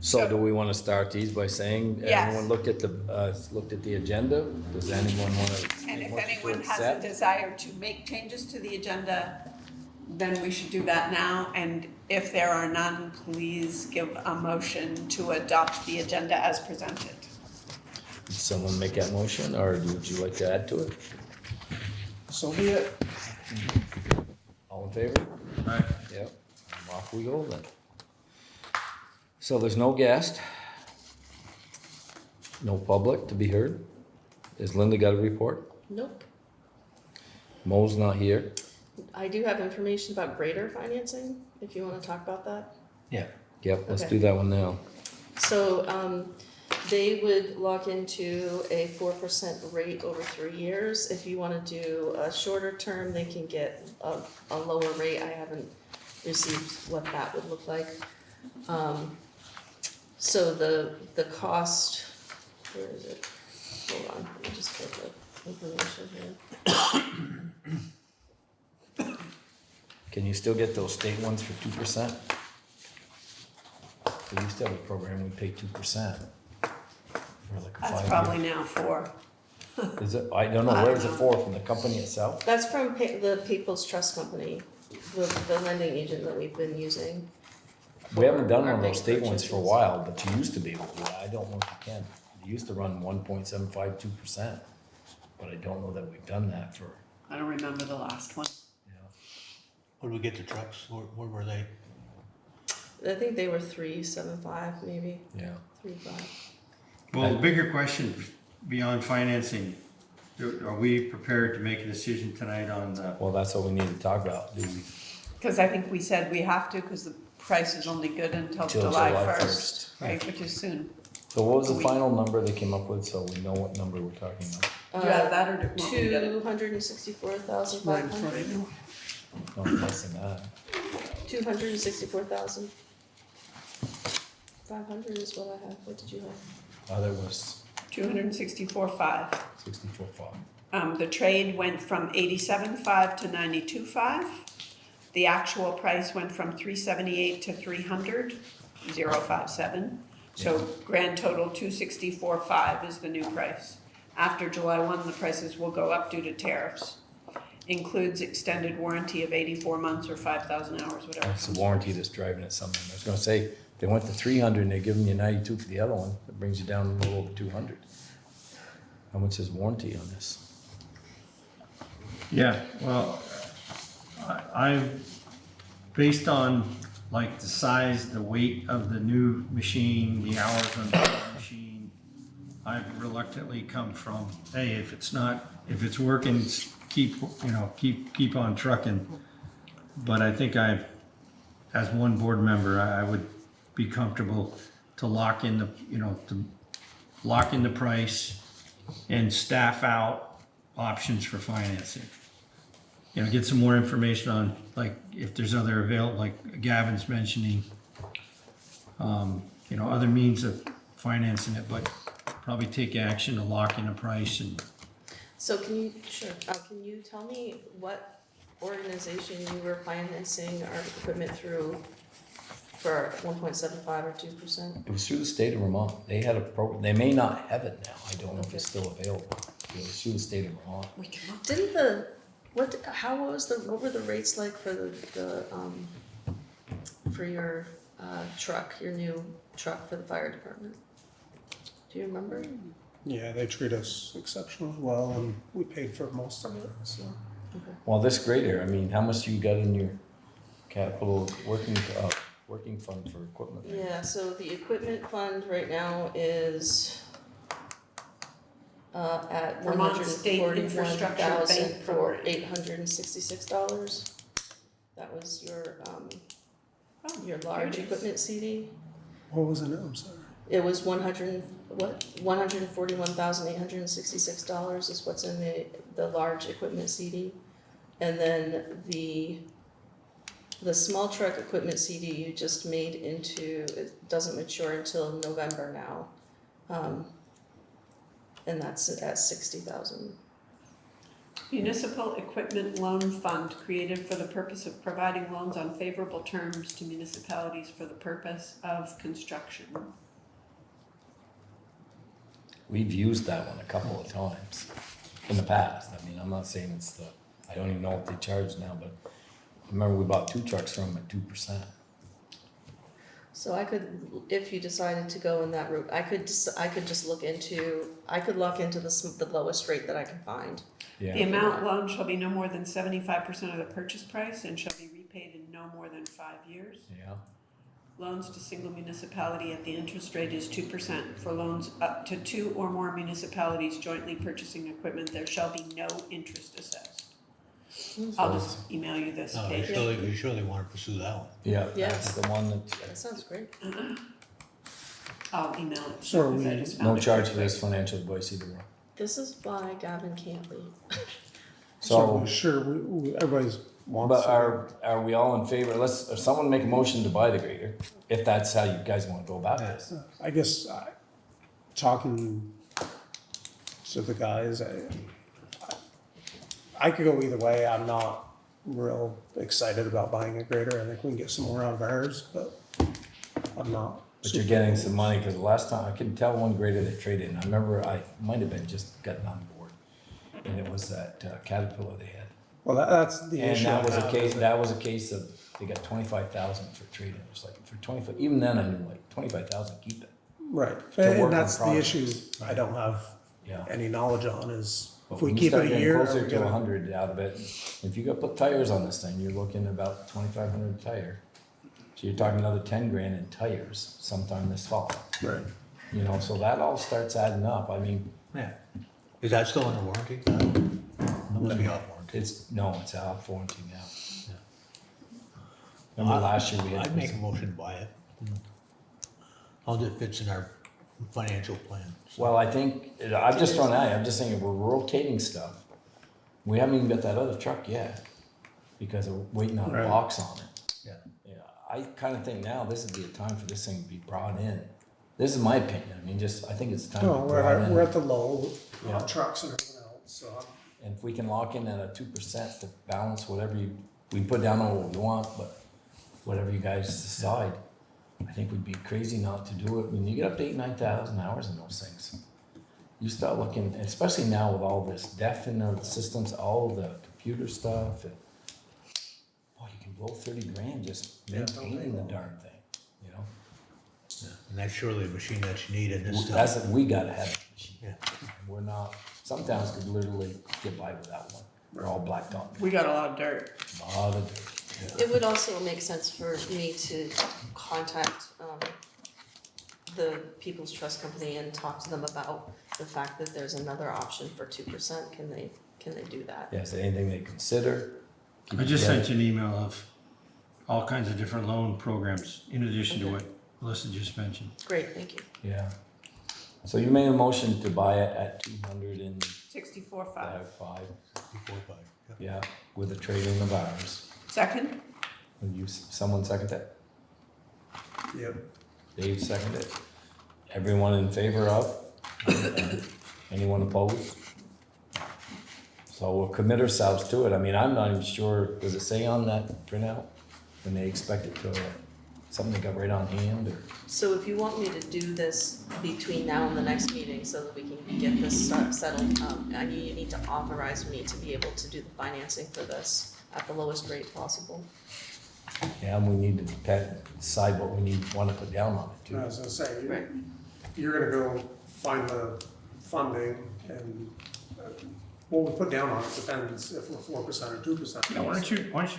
So do we wanna start these by saying, Yes. everyone looked at the agenda? Does anyone wanna? And make if motion to anyone has a accept? desire to make changes to the agenda, then we should do that now. And if there are none, please give a motion to adopt the agenda as presented. Did someone make that motion, or would you like to add to it? So be it. All in favor? Right. Yep, off we go then. So there's no guest, no public to be heard. Has Linda got a report? Nope. Mo's not here. I do have information about greater financing, if you wanna talk about that. Yeah. Yep, let's Okay. do that one now. So, they would lock into a 4% rate over 3 years. If you wanna do a shorter term, they can get a lower rate. I haven't received what that would look like. So the cost, where is it? Hold on, let me just get the information here. Can you still get those state ones for 2%? We used to have a program, we pay 2%. For like a That's 5 year. probably now 4. Is it, I don't know, where is it for, from the company itself? That's from the People's Trust Company, the lending agent that we've been using. We haven't done our one of those big state ones for a purchases. while, but you used to be able to, do that. I don't know if you can. You used to run 1.752%, but I don't know that we've done that for, I don't remember the last one. you know. Where did we get the trucks? Where were they? I think they were 375, maybe Yeah. 35. Well, the bigger question beyond financing, are we prepared to make a decision tonight on the, Well, that's what we need to talk about. Do we, Because I think we said we have to, because the price is only good until Till July July 1st, right, which is soon. so what was the We- final number they came up with, so we know what number we're talking about? Do you have that, or do you want me to get it? 264,500. No, less than that. 264,500 is what I have. What did you have? Other was 264.5. 64.5. The trade went from 87.5 to 92.5. The actual price went from 378 to 300.057. So grand total 264.5 is the new price. After July 1, the prices will go up due to tariffs. Includes extended warranty of 84 months or 5,000 hours, whatever. That's the warranty that's driving it something. I was gonna say, they went to 300 and they're giving you 92 for the other one. That brings you down a little over 200. How much is warranty on this? yeah, well, based on like the size, the weight of the new machine, the hours on the machine, I've reluctantly come from, hey, if it's working, keep on trucking. But I think as one board member, I would be comfortable to lock in the price and staff out options for financing. Get some more information on, like, if there's other like Gavin's mentioning, other means of financing it, but probably take action to lock in a price and. So can you tell me what organization you were financing our equipment through for 1.75 or 2%? It was through the state of Vermont. They had a program. They may not have it now. I don't know if it's still available. It was through the state of Vermont. We can look. Didn't what were the rates like for for your truck, your new truck for the fire department? Do you remember? Yeah, they treat us exceptionally well, and we paid for most of it, so. Well, this grader, I mean, how much you got in your capital working fund for equipment? Yeah, so the equipment fund right now is at Vermont State Infrastructure Bank $141,000 for Program. $866. That was your large here it is. equipment CD. What was it? I'm sorry. It was $141,866 is what's in the large equipment CD. And then the small truck equipment CD you just made it doesn't mature until November now. And that's at $60,000. Municipal Equipment Loan Fund created for the purpose of providing loans on favorable terms to municipalities for the purpose of construction. We've used that one a couple of times in the past. I mean, I'm not saying it's the, I don't even know what they charge now, but I remember we bought 2 trucks from them at 2%. So I could, if you decided to go in that route, I could just look into, I could look into the lowest rate that I can find. The Yeah, amount loaned shall be no more than 75% of the purchase price and shall be repaid in no more than 5 years. yeah. Loans to single municipality at the interest rate is 2%. For loans up to 2 or more municipalities jointly purchasing equipment, there shall be no interest assessed. I'll just email you this No, page. you surely wanna pursue that one. Yeah, Yeah. that's the one That that, sounds great. I'll email it. So are because I we- just found no it charge quick. for this financial advice either way. This is why Gavin can't leave. So So, sure, everybody's wants. but to- are we all in favor? If someone make a motion to buy the grader, if that's how you guys wanna go about this. I guess, talking to the guys, I could go either way. I'm not real excited about buying a grader. I think we can get some more out of ours, but I'm not. But you're getting some money, cause the last time, I can tell one grader that traded in, I remember I might have been just gotten on board. And it was that Caterpillar they had. Well, that's the And issue. that was I a have. case, that was a case of, they got 25,000 for trade-in, it was like, for 25, even then I knew like 25,000, keep it, Right, to work and on that's the projects. issue I don't have yeah. any knowledge on is But if we when you keep start it a getting year. are closer we to gonna- 100 out of it, if you got put tires on this thing, you're looking about 2,500 tire. So you're talking another 10 grand in tires sometime this fall, Right. you know, so that all starts adding up, I mean, Yeah. Is that still under warranty? That must be off warranty. it's out for warranty now. Yeah. Remember last year we had. I'd make a motion to buy it. How it fits in our financial plan. Well, I think, I'm just throwing out, I'm just saying, if we're rotating stuff, we haven't even got that other truck yet, because we're waiting on a Right. box on it. Yeah. Yeah, I kinda think now this would be a time for this thing to be brought in. This is my opinion, I mean, I think it's time to No, be brought we're in. at the low Yeah. on trucks and everything else, so. And if we can lock in at a 2% to balance whatever we can put down on what we want, but whatever you guys decide, I think we'd be crazy not to do it. When you get up to 8,000-9,000 hours in those things, you start looking, especially now with all this deaf in the systems, all the computer stuff, and boy, you can blow 30 grand just Yeah, don't maintaining the they? darn thing, you know? Yeah. And that's surely a machine that you need in this town. That's, we gotta have a machine. Yeah. And we're not, some towns could literally get by without one. They're all blacktop. We got a lot of dirt. Lot of dirt. It would also make sense for me to contact, the People's Trust Company and talk to them about the fact that there's another option for 2%. Can they do that? Yes, anything they consider. keep I it just together. sent you an email of all kinds of different loan programs in addition to Okay. what Melissa just mentioned. Great, thank you. Yeah. So you made a motion to buy it at 205, 64.5. Before buy. Yeah. yeah, with a trade-in of ours. Second? Will someone second that? Yep. Dave seconded it. Everyone in favor of? Anyone opposed? So we'll commit ourselves to it. I mean, I'm not even sure, does it say on that printout when they expect it to, something they got right on hand or? So if you want me to do this between now and the next meeting so that we can get this settled, you need to authorize me to be able to do the financing for this at the lowest rate possible. Yeah, and we need to decide what we wanna put down on it too. I was gonna say, Right. you're gonna go find the funding and what we put down on it depends if we're 4% or 2%. Yeah, why don't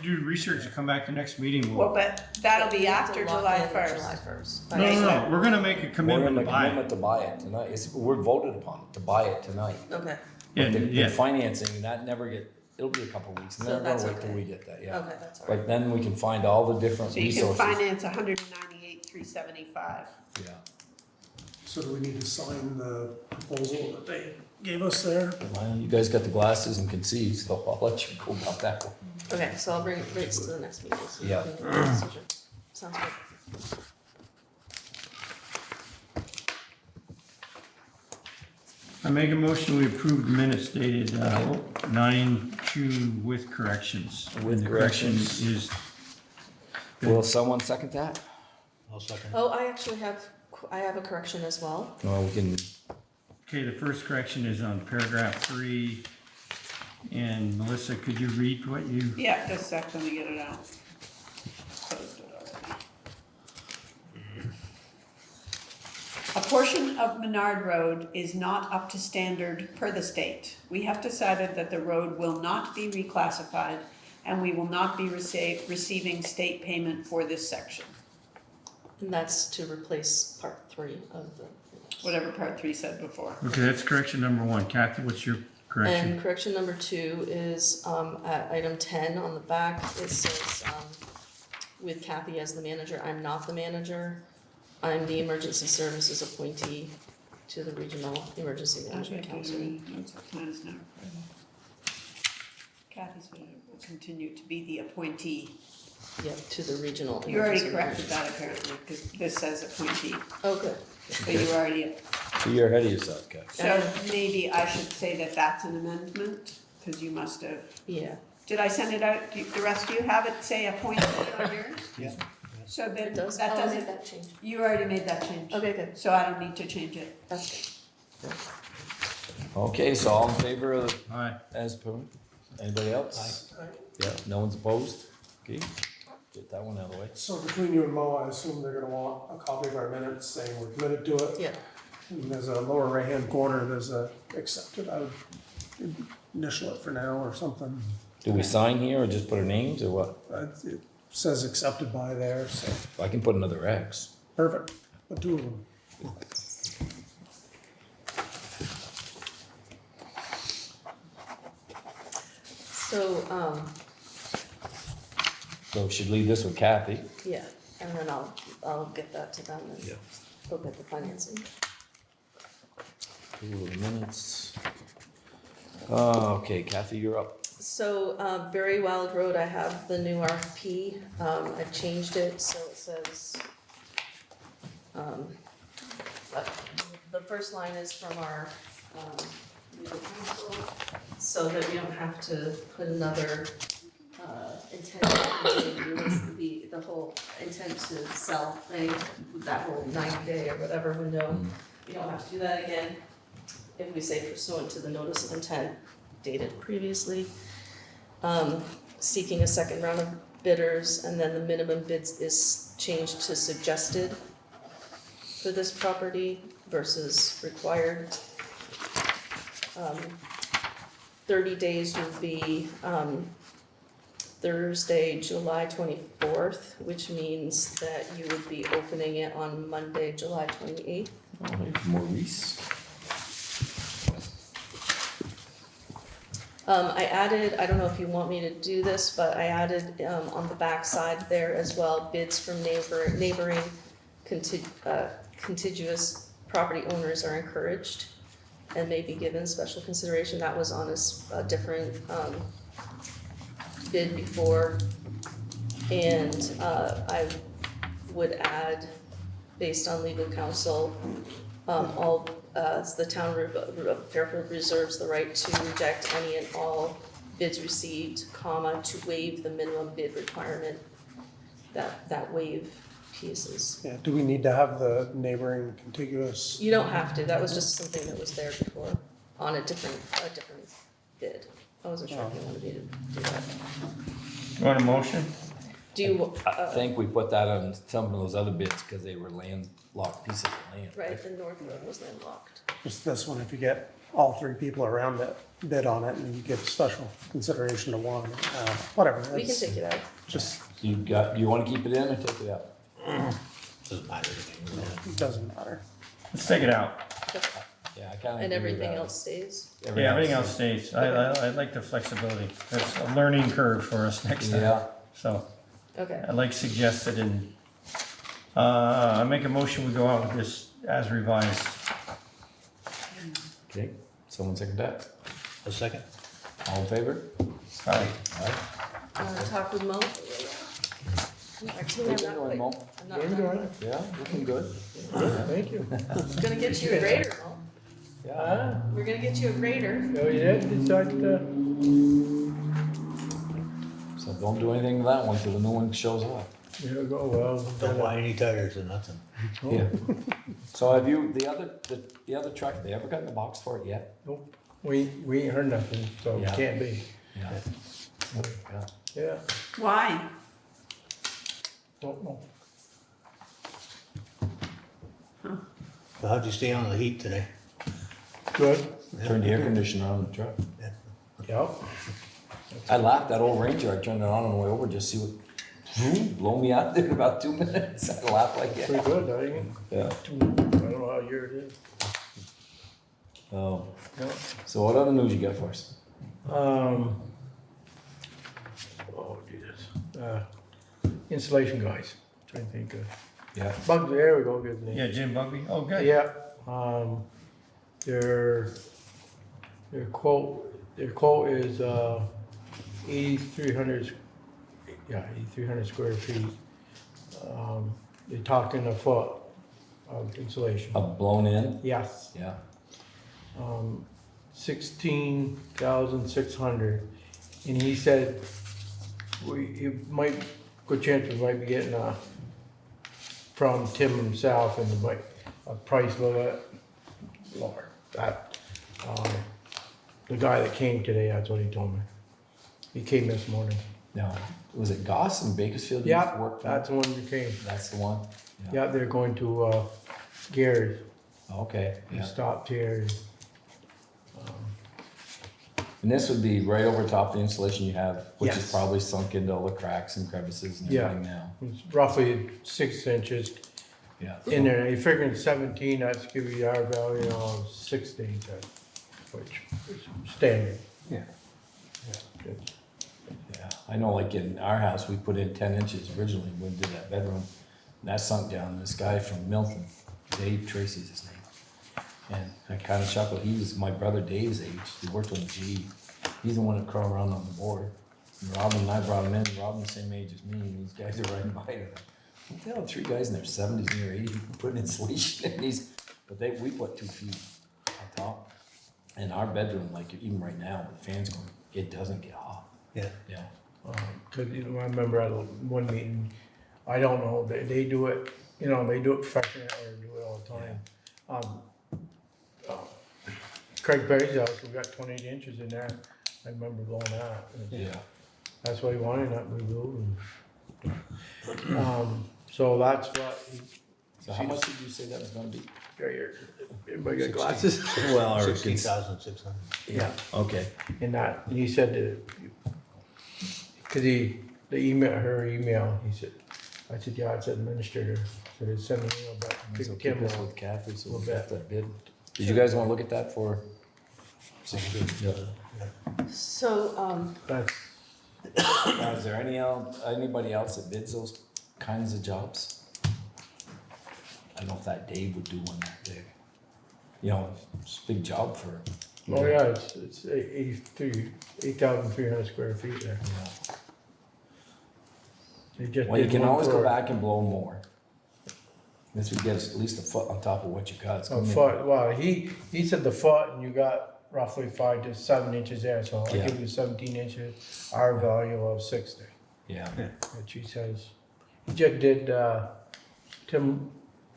you do research and come back to next meeting? Well, but that'll be We have to after lock July in July 1st. 1st. No, no, no, we're gonna make a We're commitment in to a buy commitment it. to buy it tonight. We're voted upon to buy it tonight. Okay, Yeah, But the yeah. financing, that never it'll be a couple weeks, and So then we're gonna that's wait till okay. we get that, yeah. okay, that's all right. But then we can find all the different So you can resources. finance 198,375. Yeah. So do we need to sign the proposal that they gave us there? Well, you guys got the glasses and can see, so I'll let you go about that one. Okay, so I'll bring rates to the next meeting, so we Yeah. can make a decision. Sounds good. I make a motion, we approve the minutes dated 9/2 with corrections. With And the correction corrections. is, Will someone second that? I'll second. Oh, I actually have, I have a correction as well. No, we can, okay, the first correction is on paragraph 3. And Melissa, could you read what you, Yeah, just a sec, let me get it out. Closed it already. A portion of Menard Road is not up to standard per the state. We have decided that the road will not be reclassified and we will not be receiving state payment for this section. And that's to replace part 3 of the. Whatever part 3 said before. okay, that's correction number 1. Kathy, what's your correction? And correction number 2 is, at item 10 on the back, it says, with Kathy as the manager, I'm not the manager. I'm the emergency services appointee to the Regional Emergency Management Council. Kathy's will continue to be the appointee. Yep, to the Regional. You already Emergency corrected that apparently, because this says appointee, Oh, good. so you already, so you're ahead of yourself, guys. so maybe I should say that that's an amendment, because you must have, Yeah, did I send it out, the rest of you have it say appointee on yours? Yeah. So it then, does. that I'll make doesn't, that change. you already made that change. Okay, good. So I don't need to change it. That's good. Okay, so all in favor of, Aye. as per, anybody else? Yeah, no one's opposed? Okay, get that one out of the way. So between you and Mo, I assume they're gonna want a copy of our minutes saying we're committed to it. Yeah, And there's a lower right-hand corner, there's a accepted, I would initial it for now or something. Do we sign here or just put our names or what? It says accepted by there, so, I can put another X. perfect, but 2 of them. so, So we should leave this with Kathy. yeah, and then I'll get that to them and Yeah. they'll get the financing. Approval of the minutes. Okay, Kathy, you're up. So, Berry Wild Road, I have the new RFP, I've changed it, so it says, the first line is from our, legal counsel, so that we don't have to put another, intent to release the whole intent to sell thing, that whole 90-day or whatever window. We don't have to do that again, if we say pursuant to the notice of intent dated previously. Seeking a second round of bidders, and then the minimum bids is changed to suggested for this property versus required. 30 days would be, Thursday, July 24th, which means that you would be opening it on Monday, July 28th. Maurice. I added, I don't know if you want me to do this, but I added, on the back side there as well, bids from neighboring contiguous property owners are encouraged and may be given special consideration. That was on a different, bid before. And, I would add, based on legal counsel, all, the town of Fairfield reserves the right to reject any and all bids received, comma, to waive the minimum bid requirement. That waive pieces. Yeah, do we need to have the neighboring contiguous? You don't have to, that was just something that was there before, on a different bid. I wasn't sure if you wanted me to do that. You want a motion? Do you, I think we put that on some of those other bids because they were landlocked pieces of land. right, the North Road was landlocked. Just this one, if you get all 3 people around it, bid on it, and you give special consideration to one, whatever. We can that's take it out. Just, Do you wanna keep it in or take it out? Doesn't matter to me. it doesn't matter. Let's take it out. Yeah, I kinda. And agree with everything that. else stays? Yeah, everything else stays. I like the flexibility. That's a learning curve for us next time. Yeah, So Okay, I like suggested and, I make a motion, we go out with this as revised. okay, someone second that? A second? All in favor? Aye. Alright. talk with Mo? Actually, I'm not quite, Mo? I'm not done. Yeah, looking good. Thank you. Gonna get you a grader, Mo. Yeah. We're gonna get you a grader. Oh, you did decide to, So don't do anything to that one till the new one shows up. you know, go, well. Don't buy any tires or nothing. Yeah. So have you, the other truck, they ever got in the box for it yet? Nope, we ain't heard nothing, so it Yeah. can't be. Yeah. Yeah. Yeah, Why? don't know. So how'd you stay on the heat today? Good, Turned the air conditioner on the truck. yeah. I laughed, that old Ranger, I turned it on the way over, just see what, blow me out there in about 2 minutes. I laughed like Pretty that. good, I think. Yeah. I don't know how year it is. Oh, Yeah. so what other news you got for us? Oh, Jesus. Insulation guys, trying to think of. Yeah. Bugs, there we go, good name. Yeah, Jim Bugby, oh, good. Yeah, their quote is, 8,300, 8,300 square feet. They're talking a foot of insulation. Blown in? Yes, Yeah. 16,600, and he said good chance we might be getting from Tim himself, and a price a little bit lower. That the guy that came today, that's what he told me. He came this morning. No. Was it Goss in Bakersfield? you used to Yeah, work for? that's the one who came. That's the one? Yeah, they're going to Gary's. Okay, He yeah. stopped here. And this would be right over top of the insulation you have, which is Yes. probably sunk into all the cracks and crevices and Yeah. everything now. It's roughly 6 inches Yeah. in there. You're figuring 17, that's give you our value of 16, which is standard. Yeah. Good. Yeah, I know like in our house, we put in 10 inches originally when we did that bedroom. And that sunk down. This guy from Milton, Dave Tracy's his name. And I kind of chuckled. He was my brother Dave's age. He worked on the G. He's the one that crawled around on the board. And Robin and I brought him in. Robin's the same age as me, and these guys are riding by it. What the hell, 3 guys in their 70s, near 80, putting insulation in these. But we put 2 feet on top. And our bedroom, like even right now, with the fans going, it doesn't get hot. Yeah. Yeah. Cause I remember at one meeting, I don't know, they do it, they do it professionally or do it all the time. Craig Perry's house, we got 28 inches in there. I remember blowing that. Yeah. That's what he wanted, that we blew. So that's what So how much did you say that was gonna be? everybody got glasses? Well, 16,600. Yeah, okay. And he said that, cause the her email, he said, I said, yeah, it's administrator, so they sent me an email back to So keep Kim. this with Kathy, so we'll Little get that bid. Did you guys wanna look at that for? Yeah. So, That's, Now, is there anybody else that bids those kinds of jobs? I don't know if that Dave would do one that big. It's a big job for. oh yeah, it's 8,300 square feet there. Yeah. They just Well, you did can one always go floor. back and blow more. This would get us at least a foot on top of what you got. It's A gonna be- foot, well, he said the foot, and you got roughly 5 to 7 inches there, so I'll Yeah. give you 17 inches, our value of 60, Yeah, which he says. He just did, Tim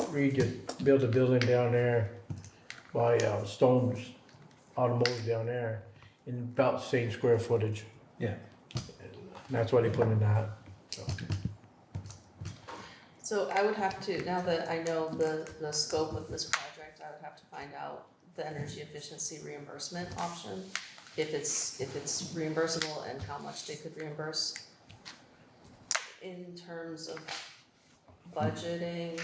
Reed just built a building down there by Stone's Automotive down there, in about the same square footage, Yeah. and that's what he put in that, so. so I would have to, now that I know the scope of this project, I would have to find out the energy efficiency reimbursement option. If it's reimbursable and how much they could reimburse. In terms of budgeting,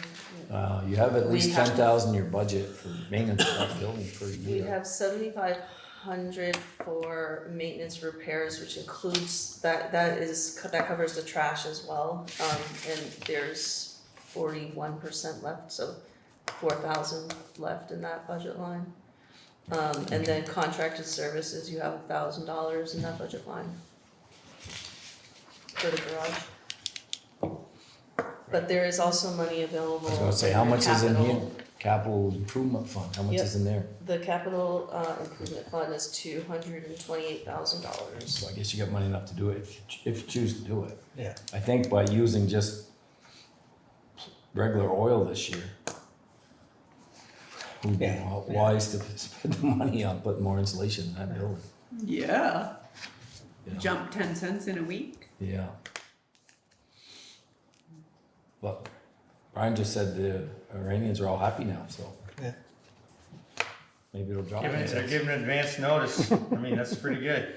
you have at We least have- 10,000 in your budget for maintenance of that building per we year. have 7,500 for maintenance repairs, which includes, that covers the trash as well. And there's 41% left, so 4,000 left in that budget line. And then contracted services, you have $1,000 in that budget line for the garage. But there is also money available. I was gonna say, how much is in here? capital improvement fund, how much Yep. is in there? The capital, improvement fund is $228,000. So I guess you got money enough to do it if you choose to do it. Yeah. I think by using just regular oil this year, would be Yeah. wise to spend the money on putting more insulation in that building. Yeah. you know? Jump 10 cents in a week. Yeah. But Brian just said the Iranians are all happy now, so Yeah. maybe it'll drop. They're giving advance notice. I mean, that's pretty good.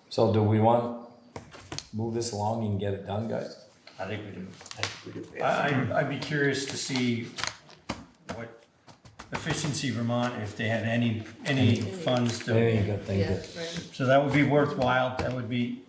So do we want, move this along and get it done, guys? I think we do. I think we do. I'd be curious to see what Efficiency Vermont, if they had any funds Anything to, good thing Yeah, to. right. so that would be worthwhile, that would be,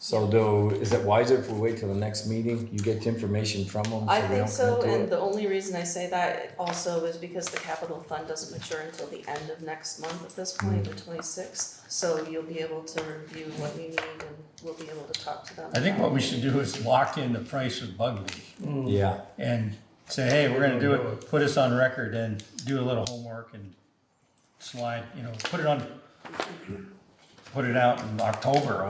So is it wiser if we wait till the next meeting? You get information from them? I we think don't so, commit to and it? the only reason I say that also is because the capital fund doesn't mature until the end of next month at this point, the 26th. So you'll be able to review what you need and we'll be able to talk to them. I think about what we should do is lock in the price with Bugby Yeah, and say, hey, we're gonna do it, put us on record and do a little homework and slide, put it out in October or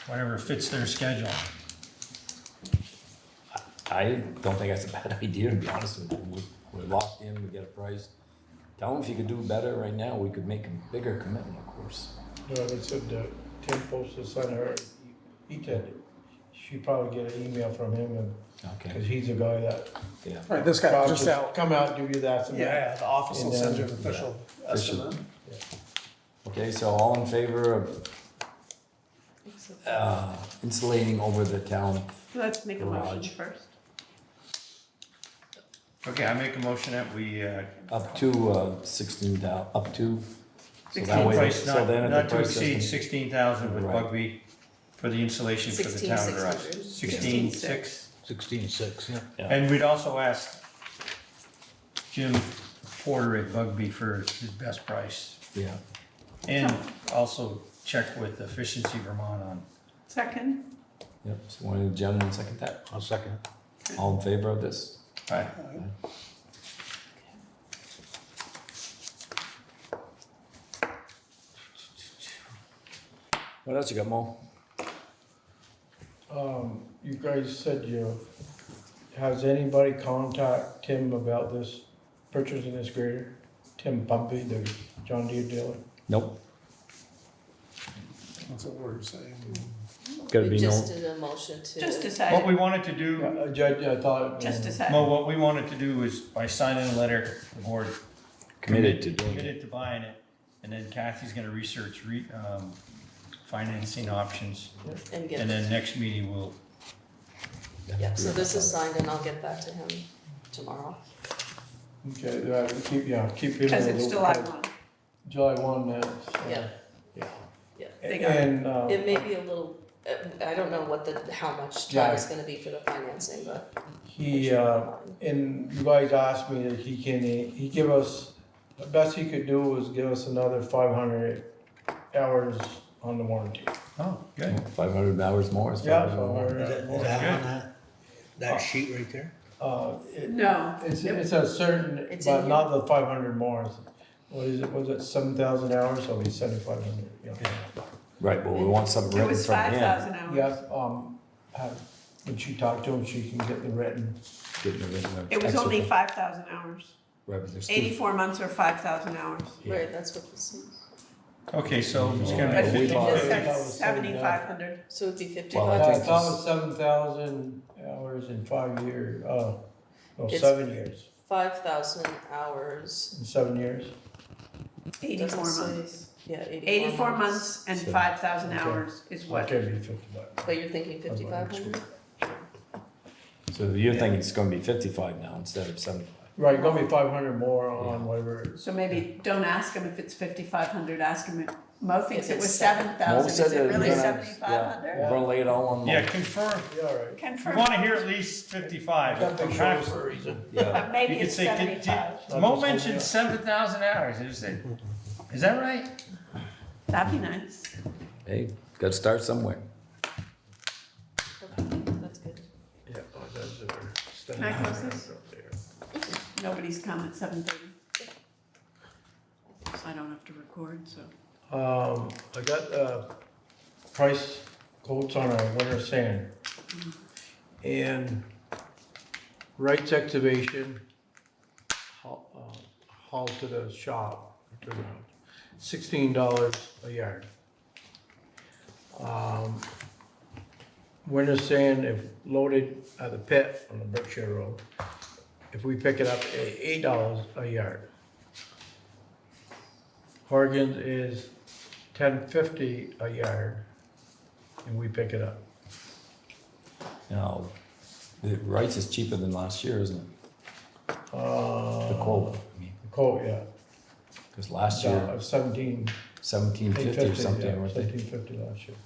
whenever fits their schedule. I don't think that's a bad idea, to be honest with you. We're locked in, we get a price. Tell them if you could do better right now, we could make a bigger commitment, of course. No, they said Tim posted to send her, he said she probably get an email from him and, Okay, cause he's a guy that. yeah. Right, this guy probably just out, Come out, give you the estimate. yeah, the office will And send you then- an official Yeah. estimate. Okay, so all in favor of insulating over the town? Let's make a motion Garage. first. Okay, I make a motion that we, Up to 16,000, up to. So that way, price so then not at to the price exceed system. 16,000 with Right. Bugby for the insulation for the town garage. 16,600. 16,600. 16.6, yeah. Yeah. And we'd also ask Jim Porter at Bugby for his best price. Yeah, And also check with Efficiency Vermont on. Second. yep, so one of the gentlemen second that. I'll second it. All in favor of this? Right. What else you got, Mo? You guys said has anybody contact Tim about this, purchasing this grader? Tim Pumpy, the John Deere dealer? Nope. That's what we're saying. Gotta We be just no, did a motion to. Just What decide. we wanted to do, Judge, I thought. Just decide. Mo, what we wanted to do is by signing a letter, the board committed to doing it. committed to buying it. And then Kathy's gonna research financing options. And get, And then next meeting we'll, yeah, so this is signed and I'll get that to him tomorrow. Okay, keep him. Because in the it's loop. July 1. July 1, Yeah. Yeah. Yeah. They got it. And, It may be a little, I don't know how much Yeah. time it's gonna be for the financing, but. he, and you guys asked me that he give us, the best he could do was give us another 500 hours on the warranty. oh, good. 500 hours more is Yeah, 500 more. Is that on that sheet right there? No. It's a certain, It's but in not the 500 more. What is it, was it 7,000 hours, so it'll be 7,500, yeah. Right, but we want something It written was from him. 5,000 hours. Yes, when she talked to him, she can get the written. Getting it written. It was only Excellent. 5,000 hours. Right, but there's two. 84 months or 5,000 hours. Yeah. Right, that's what this is. Okay, so it's gonna But be we 50. bought This it. says 7,500. So it'd be Well, 55. I I think thought it this- was 7,000 hours in 5 years, no, It's- 7 years, 5,000 hours. in 7 years. 84 Doesn't say- months. Yeah, 84 months and So- 5,000 Okay. hours is what. Okay, be 55. But you're thinking 5,500? So you're thinking it's gonna be 55 now instead of 75. Right, gonna be 500 more on Yeah. whatever. it is. So maybe don't ask him if it's 5,500 ask him if, Mo thinks If it was it's 7,000, Mo is said it that really we're gonna- 7,500? We're gonna lay it all on Mo. Yeah, confirm. Yeah, right. We Confirm. wanna hear at least 55. Got big shoulders for a reason. Yeah, Maybe You could it's say, 75. Mo mentioned 7,000 hours. Is that right? That'd be nice. hey, gotta start somewhere. That's good. Yeah, oh, that's it. Can I close this? Nobody's come at 7:30. So I don't have to record, so. I got, price quotes on our winter sand. And Wright's excavation, haul to the shop, $16 a yard. Winter sand, if loaded at the pit on the Berkshire Road, if we pick it up, $8 a yard. Horgan's is $10.50 a yard, and we pick it up. Now, the Wrights is cheaper than last year, isn't it? The quote, I mean, Quote, yeah. because last year, 17. 1750 or something, weren't they? 1750 last year.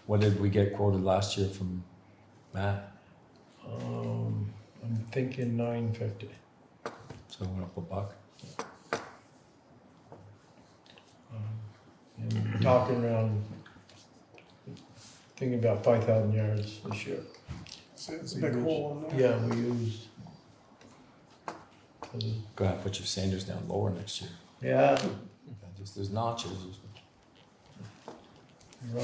What did we get quoted last year from Matt? I'm thinking 950. So it went up a buck. And we're talking around, thinking about 5,000 yards this year. It's a big hole in there. Yeah, we used. Go ahead, put your sanders down lower next year. Yeah. There's notches.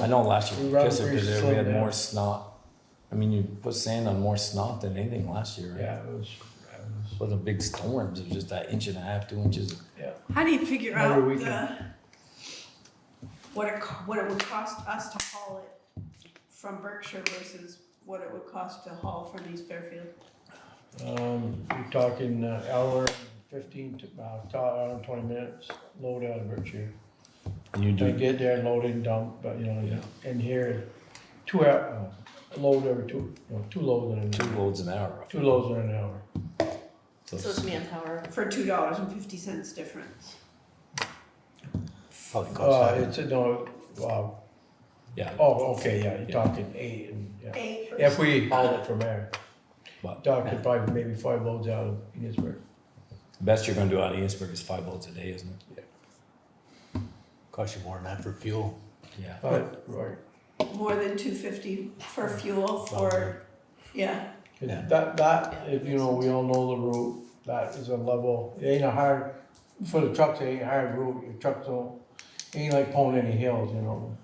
I know last year, because we had more snot. I mean, you put sand on more snot than anything last year, right? Yeah, it was, It wasn't big storms, it was just that 1.5 to 2 inches. yeah. How do you figure Every out weekend. what it would cost us to haul it from Berkshire versus what it would cost to haul from East Fairfield? You're talking hour and 15 to about hour and 20 minutes, load out of Berkshire. And you I do, get there, load and dump, but you know, Yeah. in here, 2 hour, load every two loads in an 2 hour. loads an hour. roughly. 2 loads in an hour. So it's manpower. For $2.50 difference. Probably cost that. It's a, no, wow, Yeah, oh, okay, yeah, you're Yeah. talking 8 and, yeah. Eight If we hauled it from there, but talking probably maybe 5 loads out of Enosburg. the best you're gonna do out of Enosburg is 5 loads a day, isn't it? Cost you more than that for fuel. Yeah. But, right, More than $2.50 for fuel for, yeah. Yeah. that, if you know, we all know the route, that is a level, it ain't a hard, for the trucks, it ain't a hard route, your trucks don't, ain't like pulling any hills, you know.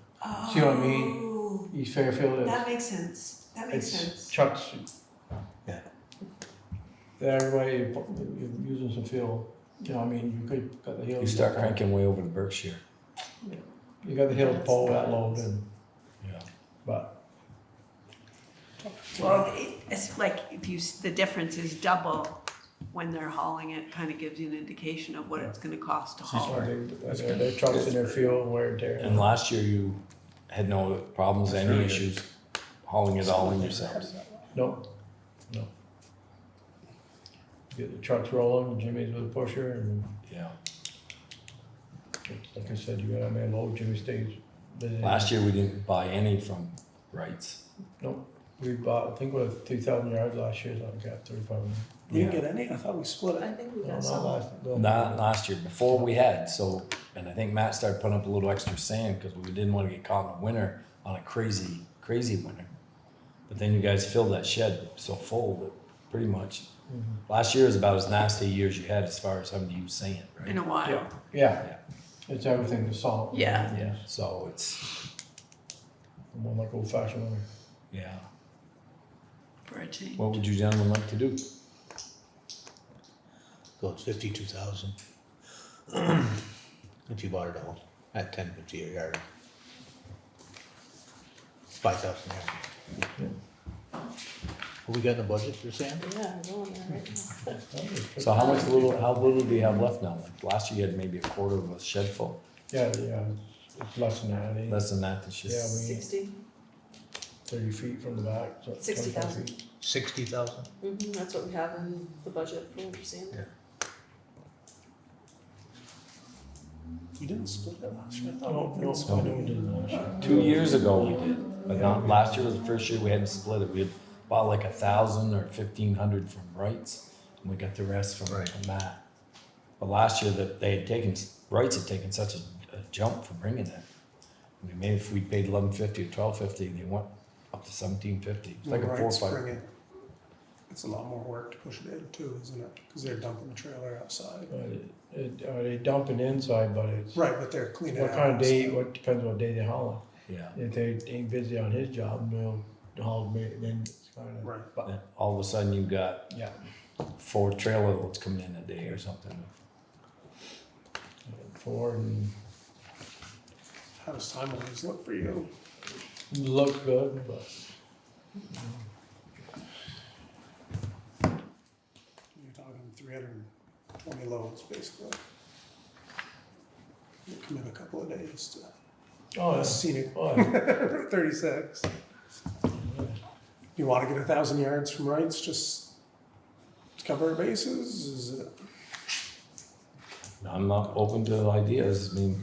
See what I mean? Oh, East Fairfield that is, makes sense. That makes it's sense. trucks. Yeah. Everybody, you're using some fuel, you know, I mean, you could cut the hills. You start cranking way over to Berkshire. You got the hill to pull that load in, Yeah. but, Well, it's like if the difference is double when they're hauling it, kind of gives you an indication of what it's gonna cost to haul. their trucks and their fuel wear and tear. And last year you had no problems, any issues hauling it all in yourselves? No. Get the trucks rolling, Jimmy's with a pusher, and Yeah. like I said, you got a man load, Jimmy stays busy. Last year we didn't buy any from Wrights. Nope, we bought, I think we had 3,000 yards last year, so I got 35. We didn't get any, I thought we split I it. think we No, got not some. Not last year, before we had, so, and I think Matt started putting up a little extra sand because we didn't want to get caught in the winter on a crazy winter. But then you guys filled that shed so full that pretty much, last year was about as nasty a year as you had as far as having to use sand, In right? a while. Yeah, yeah, it's everything, the salt. Yeah. Yeah, so it's, More like old fashioned winter. yeah. For a change. What would you gentlemen like to do? So it's 52,000. If you bought it all at 10.50 a yard. 5,000 yards. What we got in the budget for sand? Yeah, I'm going there right now. So how little do you have left now? Like last year you had maybe a quarter of a shed full, Yeah, it's less than that, less than that this year. Yeah, we 60, 30 feet from the back, so. 60,000. 25 feet. 60,000? That's what we have in the budget for winter sand. Yeah. We didn't split it last year. I No, thought we no, did split we it. didn't last year. 2 years ago we did, but not, last year was the first year we hadn't split it. We had bought like 1,000 or 1,500 from Wrights, and we got the rest from Right. Matt. But last year that they had taken, Wrights had taken such a jump for bringing it. I mean, maybe if we paid 1150 or 1250, they went up to 1750. It's like a Right, 4 or 5. spring it. It's a lot more work to push it in too, isn't it? Because they're dumping the trailer outside. They dumping inside, but it's. Right, but they're cleaning What out. kind of day, outside. what, depends what day they haul Yeah. it. If they ain't busy on his job, they'll haul it, then it's kinda. Right. But, Then all of a sudden you got yeah, 4 trailer loads coming in a day or something. Ford and How does timelines look for you? looks good, but. You're talking 320 loads basically. You commit a couple of days to Oh, a that's, scenic oh, yeah. 36. You want to get 1,000 yards from Wrights just to cover our bases? Is it? I'm not open to ideas, I mean.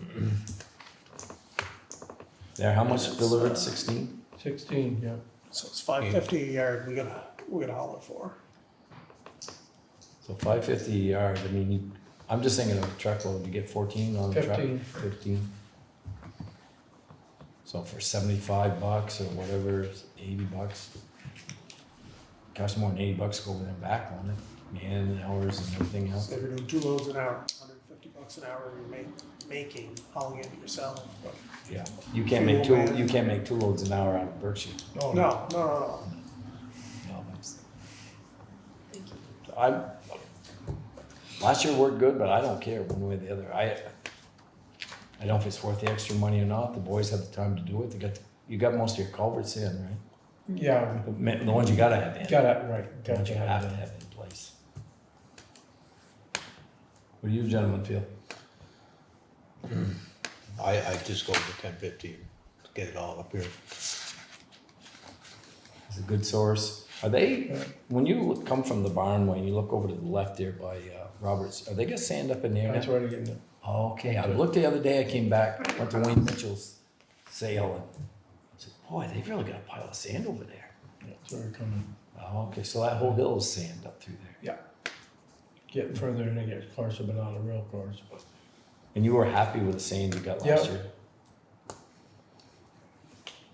There, how much It's, delivered, 16? 16, yeah. So it's 550 a yard. We gotta haul it for. So 550 a yard, I mean, I'm just thinking of a truckload, you get 14 on the truck? 15. 15. So for $75 or whatever, it's $80. Costs more than $80 to go over there and back on it, man, hours and everything else. So if you're doing 2 loads an hour, $150 an hour, you're making hauling it yourself. But Yeah, you can't make two loads an hour out of Berkshire. Oh, no. No, that's. I, last year worked good, but I don't care one way or the other. I don't know if it's worth the extra money or not. The boys have the time to do it. You got most of your culverts in, right? Yeah, The ones you gotta have in. got it, right. The ones you have to have in place. What do you gentlemen feel? I just go for 1050 to get it all up here. It's a good source. Are they, when you come from the barn, when you look over to the left there by Roberts, are they got sand up in there now? That's where they're getting it. Oh, okay, I looked the other day, I came back, went to Wayne Mitchell's sale and said, boy, they've really got a pile of sand over there. That's where they're coming. Oh, okay, so that whole hill is sand up through there. Yeah. Getting further and it gets closer, but not a real course, but. And you were happy with the sand you got last Yeah. year?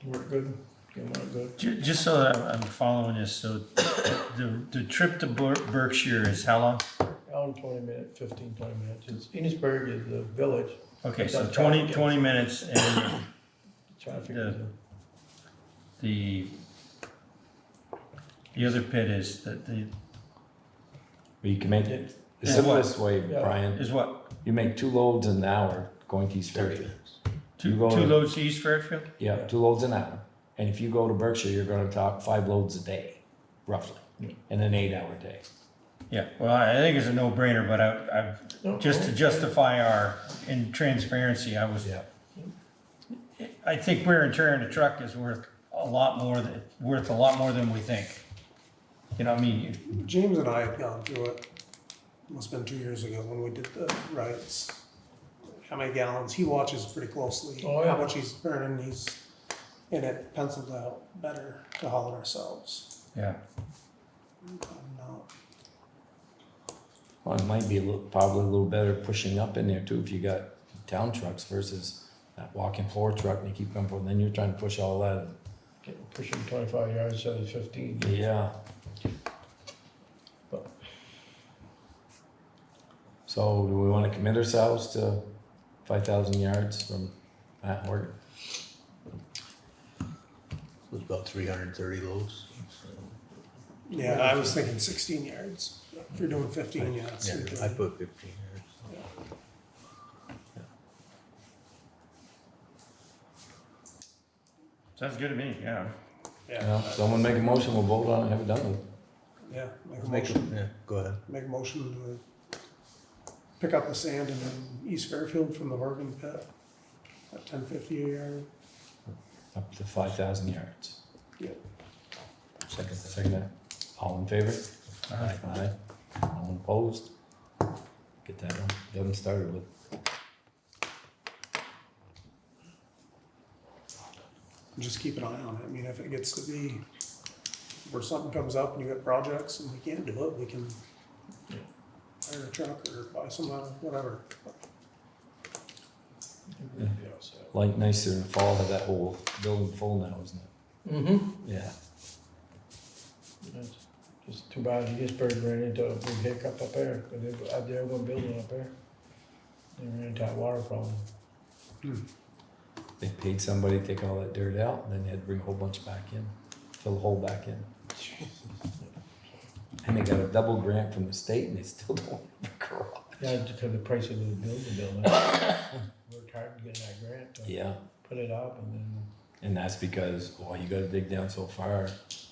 Work good, came out good. Just so that I'm following this, so the trip to Berkshire is how long? Around 20 minutes, 15, 20 minutes. It's, Enosburg is the village. Okay, so That's 20 traffic. minutes, and Traffic The- is, the other pit is that But you can make it, the Yeah. simplest way, Yeah. Brian, is what? you make 2 loads an hour going to East 30 Fairfield. minutes. Two You go to- loads to East Fairfield? Yeah, 2 loads an hour. And if you go to Berkshire, you're gonna talk 5 loads a day, roughly, in an 8-hour day. Yeah, well, I think it's a no-brainer, but No, just to okay. justify in transparency, Yeah. I think wear and tear in a truck is worth a lot more than we think. You know, what I mean, James and I had gone through it. Must have been 2 years ago when we did the rights. How many gallons? He watches pretty closely. Oh, yeah. How much he's burning. He's in it penciled out better to haul it ourselves. yeah. I'm not. Well, it might be probably a little better pushing up in there too, if you got town trucks versus that walking floor truck and you keep coming forward, then you're trying to push all that. getting, pushing 25 yards instead of 15. Yeah. But So do we wanna commit ourselves to 5,000 yards from Matt Horgan? It was about 330 loads. Yeah, I was thinking 16 yards. If you're doing 15, yeah, it's Yeah, I 330. put 15 yards. Sounds good to me, yeah. Yeah, someone make a motion, we'll vote on it, have it done with. Yeah, make a Make motion. it, yeah, go ahead. Make a motion to pick up the sand in East Fairfield from the Horgan pit at 1050 a yard. Up to 5,000 yards. Yeah. Second that. All in favor? Aye. Aye. No one opposed? Get that one done started with. Just keep an eye on it. I mean, if it gets to be where something comes up and you got projects and we can't do it, we can hire a truck or buy some, whatever. Yeah. Like nicer in the fall, have that whole building full now, isn't it? Mm-hmm. Yeah. Yes. Just too bad Eastburg ran into a big hiccup up there, cause they had their one building up there. They ran into that water problem. They paid somebody to take all that dirt out, and then they had to bring a whole bunch back in, fill the hole back in. And they got a double grant from the state, and they still don't have a garage. Yeah, to the price of the building. Worked hard to get that grant to Yeah, put it up and then. and that's because, well, you gotta dig down so far.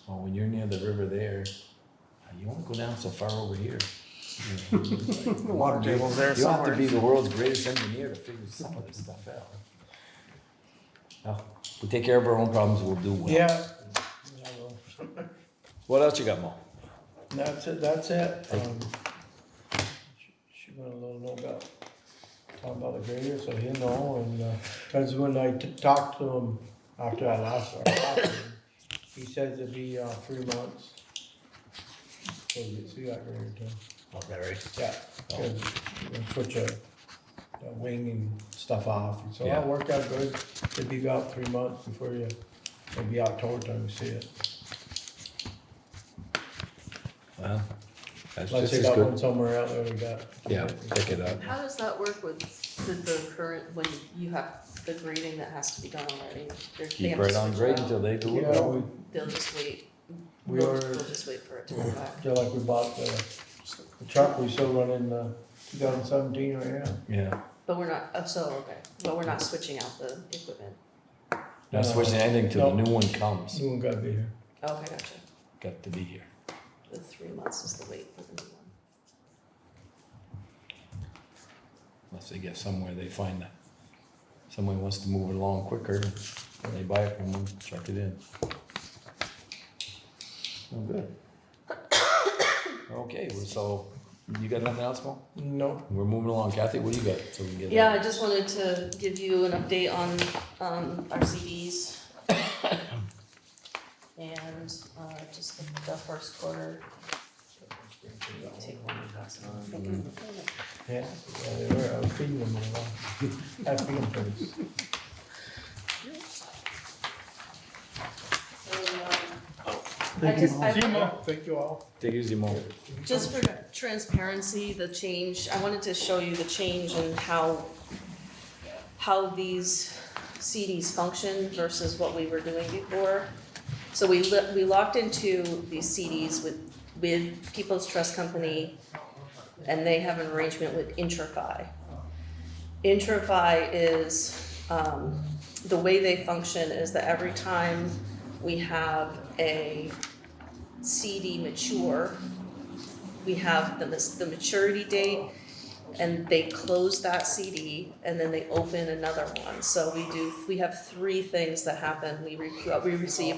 Well, when you're near the river there, you won't go down so far over here. You know, it's like- The water table's there You don't have to somewhere. be the world's greatest engineer to figure some of this stuff out. Well, we take care of our own problems, we'll do well. Yeah. What else you got, Mo? That's it. She wanna let him know about, talk about the grader, so he'll know, and, cause when I talked to him after I last, he says it'd be, 3 months. So you can see that grader too. Okay, right. Yeah, cause you switch a wing and stuff off, so Yeah. that worked out good. It'd be about 3 months before you, maybe October time you see it. Well, that's Unless just they as got one good. somewhere out there we got. Yeah, pick it up. How does that work with the current, when you have the grading that has to be done already? They Keep have to right on switch it grade out? until they do it. Yeah, we, They'll just wait. We We'll are- just wait for it to come back. just like we bought the truck, we still running, 2017 right now. Yeah, But we're not, okay, but we're not switching out the equipment. not switching anything till the No. new one comes. New one gotta be here. Okay, gotcha. Got to be here. The 3 months is the wait for the new one. Unless they get somewhere, they find that someone wants to move it along quicker, and they buy it from them, chuck it in. Oh, good. Okay, well, so, you got nothing else, Mo? No, We're moving along. Kathy, what do you got? So we can get. Yeah, I just wanted to give you an update on, our CDs. And, just the first quarter. Take one and pass it on. Thank you. yeah, they were, I was feeding them a lot. I feed them first. Thank you all. Take it easy, Mo. Just for transparency, the change, I wanted to show you the change in how these CDs function versus what we were doing before. So we locked into these CDs with People's Trust Company, and they have an arrangement with Intrify. Intrify is, the way they function is that every time we have a CD mature, we have the maturity date, and they close that CD, and then they open another one. So we have 3 things that happen. We receive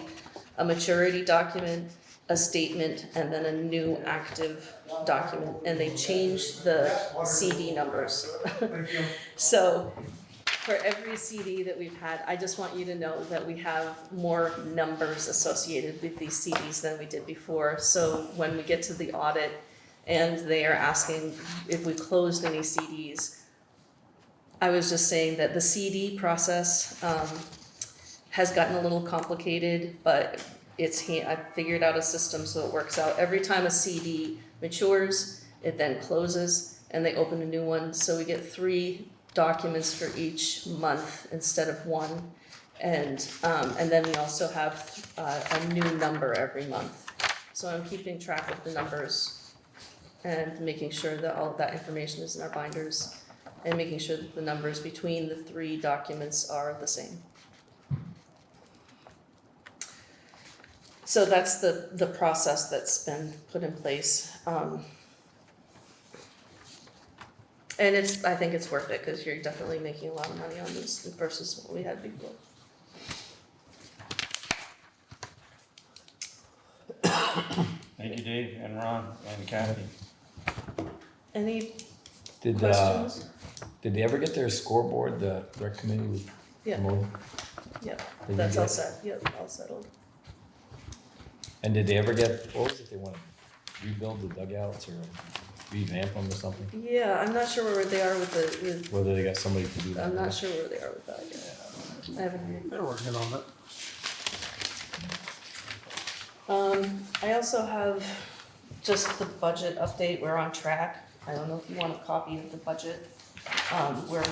a maturity document, a statement, and then a new active document, and they change the CD numbers. So for every CD that we've had, I just want you to know that we have more numbers associated with these CDs than we did before. So when we get to the audit and they are asking if we closed any CDs, I was just saying that the CD process has gotten a little complicated, but I figured out a system so it works out. Every time a CD matures, it then closes and they open a new one. So we get 3 documents for each month instead of 1. And then we also have a new number every month. So I'm keeping track of the numbers and making sure that all of that information is in our binders and making sure that the numbers between the 3 documents are the same. So that's the process that's been put in place. And I think it's worth it because you're definitely making a lot of money on this versus what we had before. Thank you, Dave and Ron and Kathy. Any Did questions? did they ever get their scoreboard, the rec committee with Yeah. Mo? Yep, Did you that's all get- set, yep, all settled. And did they ever get, what was it, they wanna rebuild the dugouts or revamp them or something? Yeah, I'm not sure where they are with Whether they got somebody to do that? I'm not sure where they are with that yet. I haven't heard. They're working on it. I also have just the budget update, we're on track. I don't know if you want a copy of the budget, where we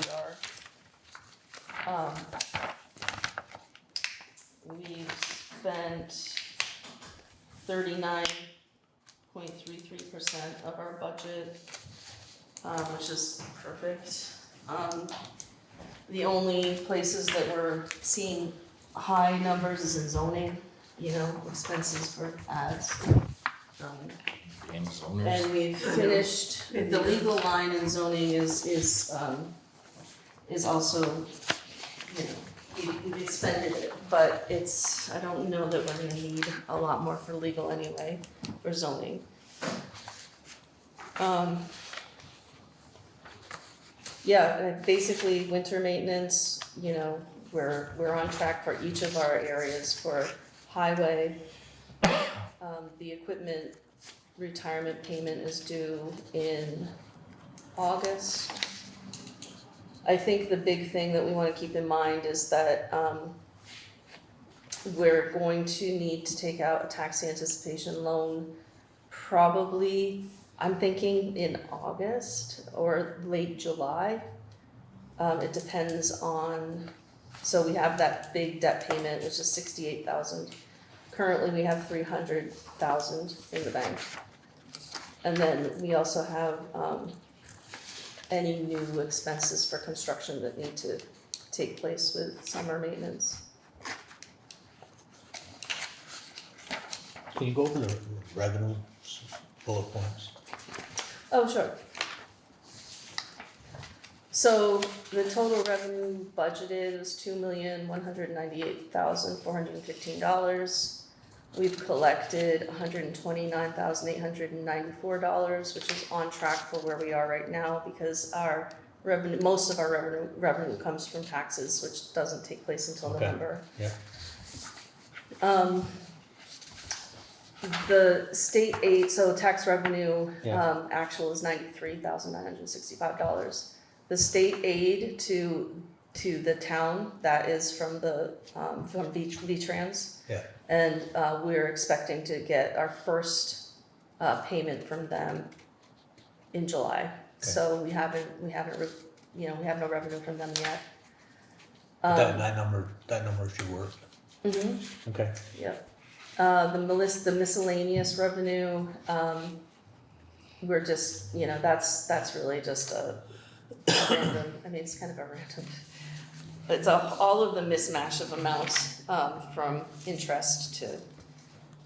are. We've spent 39.33% of our budget, which is perfect. The only places that we're seeing high numbers is in zoning, you know, expenses for ads. And zoners. And we've finished, the legal line in zoning is also, you know, we've expended it, but it's, I don't know that we're gonna need a lot more for legal anyway, for zoning. Yeah, basically winter maintenance, you know, we're on track for each of our areas for highway. The equipment retirement payment is due in August. I think the big thing that we wanna keep in mind is that, we're going to need to take out a tax anticipation loan, probably, I'm thinking in August or late July. It depends on, so we have that big debt payment, which is 68,000. Currently, we have 300,000 in the bank. And then we also have, any new expenses for construction that need to take place with summer maintenance. Can you go over the revenue bullet points? Oh, sure. So the total revenue budgeted was $2,198,415. We've collected $129,894, which is on track for where we are right now because our revenue, most of our revenue comes from taxes, which doesn't take place until Okay. November. Yeah. The state aid, so tax revenue, Yeah. actual is $93,965. The state aid to the town, that is from the, from V-Trans. Yeah. And, we're expecting to get our first, payment from them in July. So we haven't, you know, we have no revenue from them yet. That number should work. Mm-hmm. Okay. Yep. The miscellaneous revenue, we're just, you know, that's really just a random, I mean, it's kind of a random, it's all of the mismatch of amounts, from interest to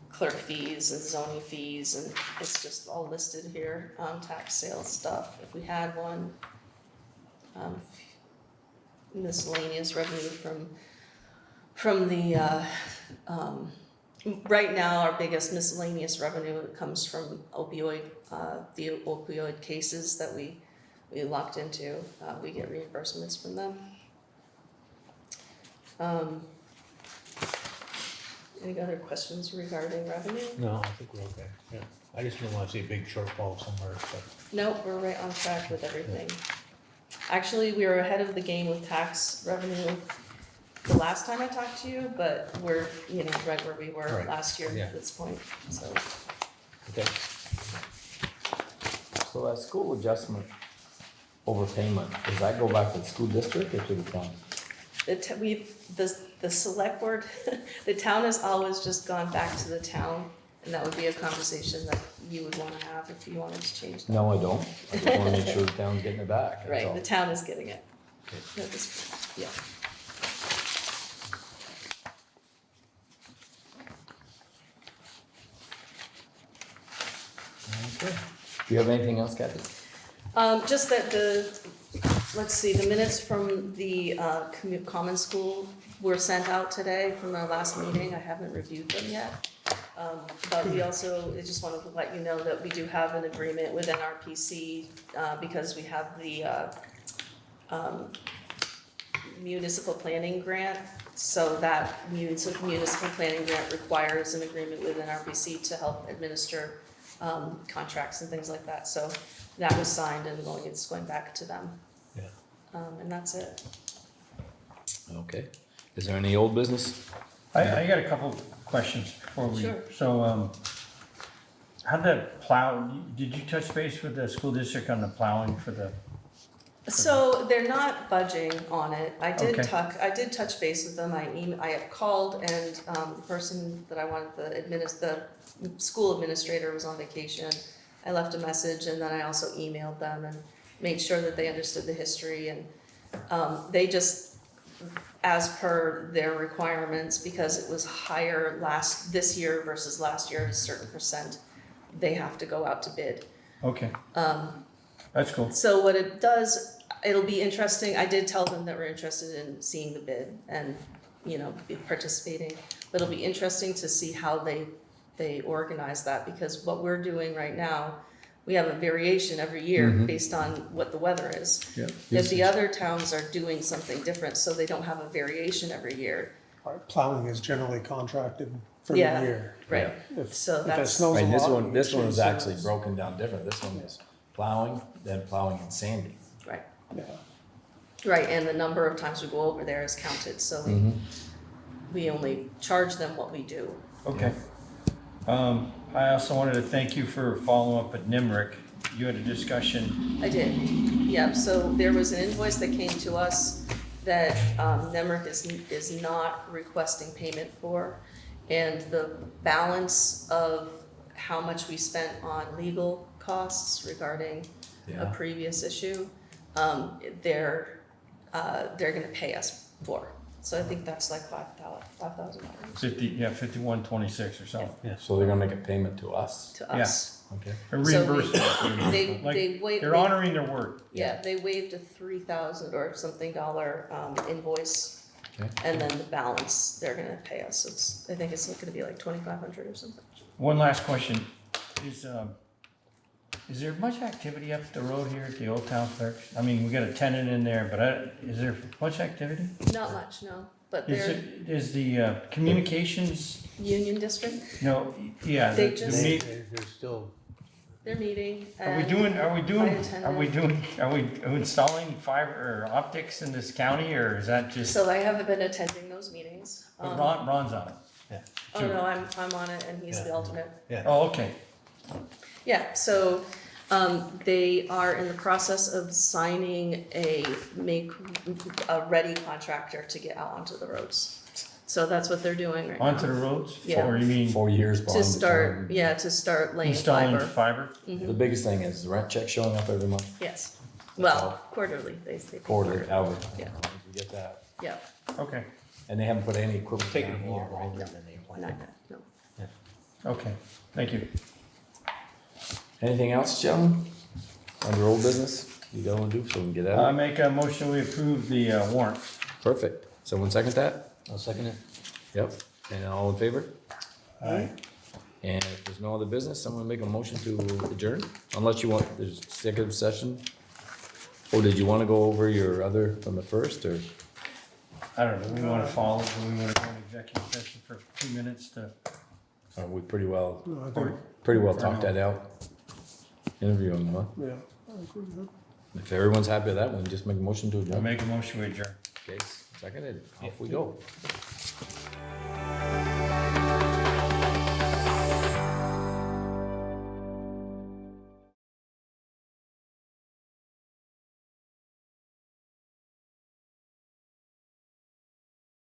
clerk fees and zoning fees, and it's just all listed here, tax sales stuff, if we had one. Miscellaneous revenue from the, right now, our biggest miscellaneous revenue comes from the opioid cases that we locked into. We get reimbursements from them. Any other questions regarding revenue? No, I think we're okay. Yeah. I just didn't want to see a big shortfall somewhere, but. Nope, we're right on track with everything. Actually, we were ahead of the game with tax revenue the last time I talked to you, but we're, you know, right where we were Right. last year Yeah. at this point, so. Okay. So that school adjustment overpayment, does that go back to the school district or to the town? The select board, the town has always just gone back to the town, and that would be a conversation that you would wanna have if you wanted to change that. No, I don't. I just wanna make sure the town's getting it back, that's Right, all. the town is getting it. At this point, yeah. Okay. Do you have anything else, Kathy? Just that let's see, the minutes from the, common school were sent out today from our last meeting, I haven't reviewed them yet. But we also, I just wanted to let you know that we do have an agreement with NRPC, because we have the, municipal planning grant. So that municipal planning grant requires an agreement with NRPC to help administer, contracts and things like that. So that was signed and it's going back to them. Yeah. And that's it. Okay. Is there any old business? I got a couple questions before we, Sure. so, how'd the plow, did you touch base with the school district on the plowing for the, So they're not budging on it. I did Okay. touch base with them. I have called and, the person that I wanted, the school administrator was on vacation. I left a message and then I also emailed them and made sure that they understood the history and, they just, as per their requirements, because it was higher this year versus last year, a certain percent, they have to go out to bid. okay. That's cool. So what it does, it'll be interesting, I did tell them that we're interested in seeing the bid and, be participating. But it'll be interesting to see how they organize that, because what we're doing right now, we have a variation every year based on what the weather is. Yeah. If the other towns are doing something different, so they don't have a variation every year, Right, plowing is generally contracted for the Yeah. year. right? If, So if it that's, snows a Right, lot. this one is it's- actually broken down different. This one is plowing, then plowing and sanding. right, Yeah, right, and the number of times we go over there is counted, so we only charge them what we do. Okay. I also wanted to thank you for following up at Nimerick. You had a discussion, I did, yep, so there was an invoice that came to us that Nemrick is not requesting payment for. And the balance of how much we spent on legal costs regarding a Yeah. previous issue, they're gonna pay us for. So I think that's like $5,000 yeah, 5126 or something. So they're gonna make a payment to us. to us. Okay. A So reimbursement. They Like, waived. they're honoring their word. Yeah, they waived a $3,000 or something invoice. Okay. And then the balance, they're gonna pay us. I think it's gonna be like 2,500 or something. One last question. Is there much activity up the road here at the Old Town Clerk? I mean, we got a tenant in there, but is there much activity? Not much, no, but Is they're it, is the communications, Union District, no, yeah. They the just- meet- They're still, they're meeting. Are we and doing, are we installing fiber or optics in this county, or is that just, So I haven't been attending those meetings. Ron's on it? Oh, no, I'm on it and he's the Yeah. alternate. Oh, okay. Yeah, so, they are in the process of signing a ready contractor to get out onto the roads. So that's what they're doing right now. Onto the roads? Yeah. Or you mean 4 years To bond. start, to start laying installing fiber. fiber? The biggest thing is the rent check showing up every month, Yes, well, quarterly, they say. quarter, hour. Yeah. We get that. Yeah, Okay, And they haven't put any equipment taking down a lot here. longer than they not planned. that, no. okay, thank you. Anything else, gentlemen? Under old business, you got to do so we can get I out? make a motion, we approve the warrants. Perfect. Someone second that? I'll second it. Yep. And all in favor? Aye. And if there's no other business, someone make a motion to adjourn? Unless you want, there's executive session? Or did you want to go over your other from the first, or? I don't know, we wanna follow, do we wanna go in executive session for 2 minutes to, We pretty well, no, I think, talked that out. Interview them, huh? yeah, I agree with that. If everyone's happy with that one, just make a motion to I adjourn. make a motion, we adjourn. Okay, seconded. Off we go.